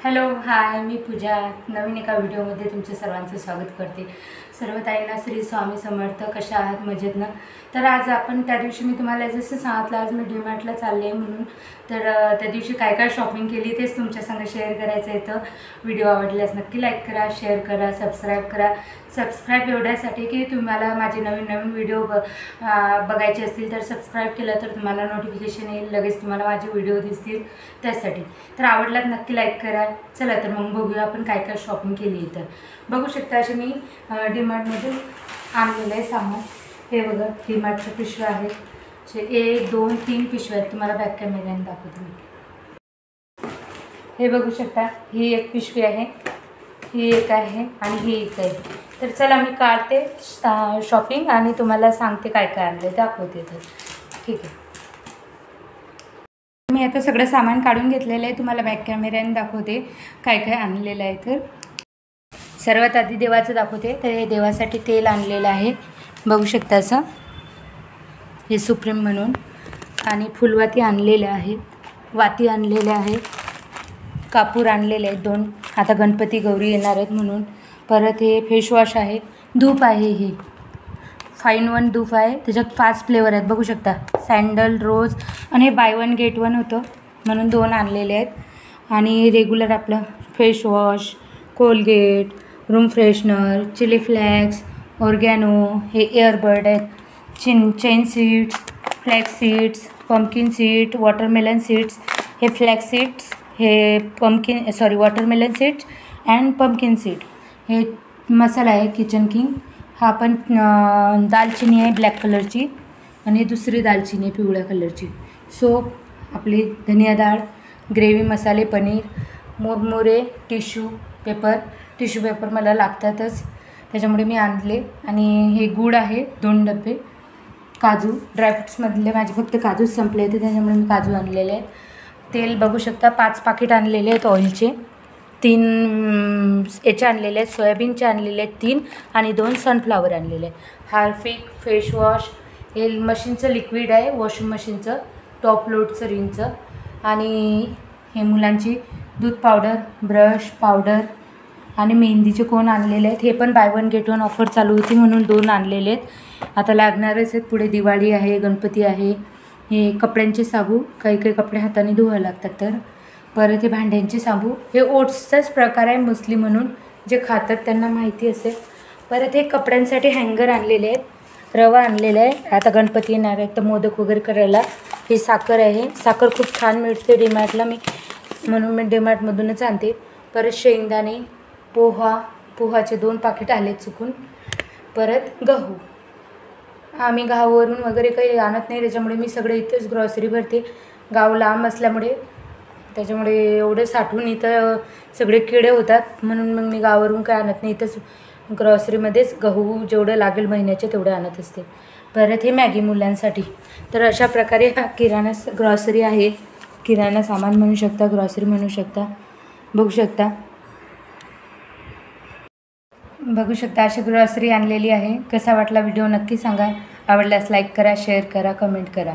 Hello hi, मी पूजा नवीन एका व्हिडिओमध्ये तुमचं सर्वांचं स्वागत करते। सर्व ताईंना श्री स्वामी समर्थ। कशा आहात? मजेत ना? तर आज आपण त्या दिवशी मी तुम्हाला जसं सांगितलं, आज मी डीमार्टला चालले म्हणून, तर त्या दिवशी काय काय शॉपिंग केली तेच तुमच्या संग शेअर करायचं आहे। तर व्हिडिओ आवडल्यास नक्की लाईक करा, शेअर करा, सबस्क्राईब करा। सबस्क्राईब एवढ्यासाठी की तुम्हाला माझे नवीन नवीन व्हिडिओ बघायचे असतील तर सबस्क्राईब केलं तर तुम्हाला नोटिफिकेशन येईल, लगेच तुम्हाला माझे व्हिडिओ दिसतील त्यासाठी। तर आवडलात नक्की लाईक करा। चला तर मग बघूया आपण काय काय शॉपिंग केली। तर बघू शकता असे मी डीमार्टमधून आणलेलं आहे सामान। हे बघा, डीमार्टच्या पिशव्या आहेत, 1 2 3 पिशव्या आहेत। तुम्हाला बॅक कॅमेऱ्याने दाखवते मी। हे बघू शकता, ही एक पिशवी आहे, ही एक आहे आणि ही एक आहे। तर चला मी काढते शॉपिंग आणि तुम्हाला सांगते काय काय आणले, दाखवते। तर ठीक आहे, मी आता सगळं सामान काढून घेतलेलं आहे, तुम्हाला बॅक कॅमेऱ्याने दाखवते काय काय आणलेलं आहे। तर सर्वात आधी देवाचं दाखवते। तर हे देवासाठी तेल आणलेलं आहे, बघू शकता असं, हे सुप्रीम म्हणून। आणि फुलवाती आणलेल्या आहेत, वाती आणलेल्या आहेत, कापूर आणलेले आहेत 2, आता गणपती गौरी येणार आहेत म्हणून। परत हे फेसवॉश आहे, धूप आहे, हे 5-in-1 धूप आहे, त्याच्यात 5 फ्लेवर आहेत, बघू शकता, सॅन्डल, रोज आणि हे बाय 1 गेट 1 होतं म्हणून 2 आणलेले आहेत। आणि रेग्युलर आपलं facewash, Colgate, room freshener, chilli flakes, oregano, हे एअरबड आहेत, chia seeds, flax seeds, pumpkin seed, watermelon seeds, हे फ्लॅक्स सीड्स, हे watermelon seeds and pumpkin seed. हे मसाला आहे किचन किंग, हा पण दालचिनी आहे ब्लॅक कलरची आणि दुसरी दालचिनी आहे पिवळ्या कलरची। सोप, आपली धनिया डाळ, ग्रेव्ही मसाले, पनीर, मुरमुरे, टिश्यू पेपर मला लागतातच त्याच्यामुळे मी आणले। आणि हे गूळ आहे 2 डबे, काजू, ड्रायफ्रुट्समधले माझे फक्त काजूच संपले होते त्याच्यामुळे मी काजू आणलेले आहेत। तेल बघू शकता, 5 पाकिट आणलेले आहेत ऑइलचे, 3 याचे आणलेले आहेत, सोयाबीनचे आणलेले आहेत 3 आणि 2 सनफ्लावर आणलेले आहेत। हार्पिक फेसवॉश, हे मशीनचं लिक्विड आहे, वॉशिंग मशीनचं, टॉप लोडचं रिनचं। आणि हे मुलांची दूध पावडर, ब्रश पावडर आणि मेहंदीचे कोण आणलेले आहेत, हे पण बाय 1 गेट 1 ऑफर चालू होती म्हणून 2 आणलेले आहेत। आता लागणारच आहेत, पुढे दिवाळी आहे, गणपती आहे। हे कपड्यांचे साबू, काही कपडे हाताने धुवावे लागतात, तर परत हे भांड्यांचे साबू, हे ओट्सचाच प्रकार आहे, मुसली म्हणून, जे खातात त्यांना माहिती असेल। परत हे कपड्यांसाठी हँगर आणलेले आहेत, रवा आणलेला आहे, आता गणपती येणार आहेत तर मोदक वगैरे करायला। ही साखर आहे, साखर खूप छान मिळते डीमार्टला, म्हणून मी डीमार्टमधूनच आणते। परत शेंगदाणे, पोहाचे 2 पाकिट आले चुकून। परत गहू, आम्ही गावावरून वगैरे काही आणत नाही त्याच्यामुळे मी सगळे इथंच ग्रॉसरी भरते। गाव लांब असल्यामुळे त्याच्यामुळे एवढं साठवून इथं सगळे किडे होतात म्हणून मग मी गावावरून काय आणत नाही, इथंच ग्रॉसरीमध्येच गहू जेवढं लागेल महिन्याचे तेवढे आणत असते। परत हे मॅगी मुलांसाठी। तर अशा प्रकारे हा किराणा ग्रॉसरी आहे, किराणा सामान म्हणू शकता, ग्रॉसरी म्हणू शकता। बघू शकता अशी ग्रॉसरी आणलेली आहे। कसा वाटला व्हिडिओ नक्की सांगा, आवडल्यास लाईक करा, शेअर करा, कमेंट करा।